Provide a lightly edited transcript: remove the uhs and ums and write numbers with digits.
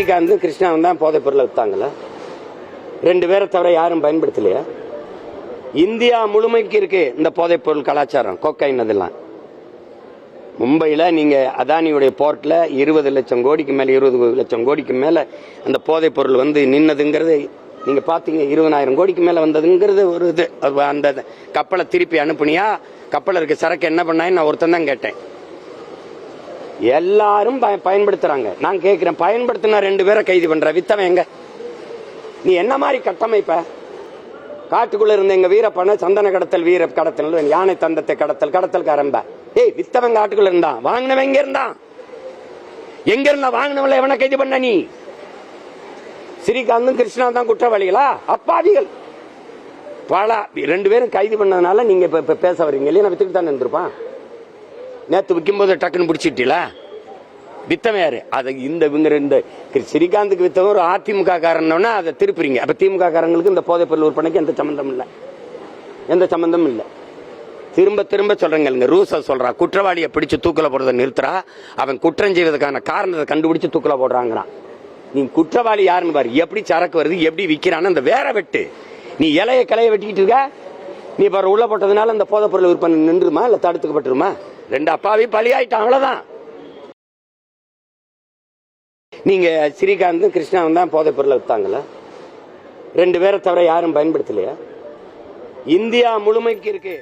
ஸ்ரீகாந்தும் கிருஷ்ணாவும் தான் போதைப் பொருளை வித்தாங்களா? 2 பேரை தவிர யாரும் பயன்படுத்தலையா? இந்தியா முழுமைக்கு இருக்கு இந்த போதைப் பொருள் கலாச்சாரம், கொக்கைன். அதெல்லாம் மும்பையில் நீங்க அதானியுடைய போர்ட்ல 20 லட்சம் கோடிக்கு மேல 20 லட்சம் கோடிக்கு மேல அந்த போதைப் பொருள் வந்து நின்னதுங்கிறது நீங்க பாத்தீங்க. 20,000 கோடிக்கு மேல வந்ததுங்கிறது ஒரு இது. அந்த கப்பலை திருப்பி அனுப்புனியா, கப்பல் இருக்க சரக்கு என்ன பண்ணான்னு நான் ஒருத்தன் தான் கேட்டேன். எல்லாரும் பயன்படுத்துறாங்க. நான் கேட்கிறேன், பயன்படுத்தினா 2 பேரை கைது பண்ற, வித்தவன் எங்க? நீ என்ன மாதிரி கட்டமைப்ப? காட்டுக்குள்ள இருந்த எங்க வீரப்பன சந்தன கடத்தல், வீர கடத்தல், யானை தந்தத்தை கடத்தல், கடத்தல்காரன்ப. ஏய், வித்தவன் காட்டுக்குள்ள இருந்தான், வாங்கினவன் எங்க இருந்தான்? எங்க இருந்தா வாங்கினவங்கள எவனை கைது பண்ண? நீ ஸ்ரீகாந்தும் கிருஷ்ணா தான் குற்றவாளிகளா? அப்பாவிகள். பல 2 பேரும் கைது பண்ணதுனால நீங்க இப்ப பேச வரீங்க இல்லையா? வித்துக்கு தான் இருந்திருப்பான். நேற்று விற்கும் போது டக்குன்னு பிடிச்சிட்டீங்களா? வித்தவன் யாரு? அதை இந்த ஸ்ரீகாந்துக்கு வித்தவன் ஒரு அதிமுக காரன்னா அதை திருப்புறீங்க. அப்ப திமுக காரங்களுக்கு இந்த போதைப் பொருள் விற்பனைக்கு எந்த சம்பந்தம் இல்லை, எந்த சம்பந்தமும் இல்லை. திரும்ப திரும்ப சொல்றேங்க, ரூச சொல்றா, குற்றவாளியை பிடிச்சு தூக்கில போடுறதை நிறுத்துறா, அவன் குற்றம் செய்வதற்கான காரணத்தை கண்டுபிடிச்சு தூக்கில போடுறாங்கிறான். நீ குற்றவாளி யாருன்னு பாரு, எப்படி சரக்கு வருது, எப்படி விற்கிறான்னு அந்த வேற வெட்டு. நீ இலைய கிளைய வெட்டிக்கிட்டு இருக்க. நீ பாரு, உள்ள போட்டதுனால இந்த போதைப் பொருள் விற்பனை நின்றுமா இல்ல தடுத்துக்கப்பட்டுருமா? 2 அப்பாவி பலியாயிட்டான், அவ்வளவுதான். நீங்க ஸ்ரீகாந்தும் கிருஷ்ணாவும் தான் போதைப் பொருளை வித்தாங்களா? 2 பேரை தவிர யாரும் பயன்படுத்தலையா? இந்தியா முழுமைக்கு இருக்கு.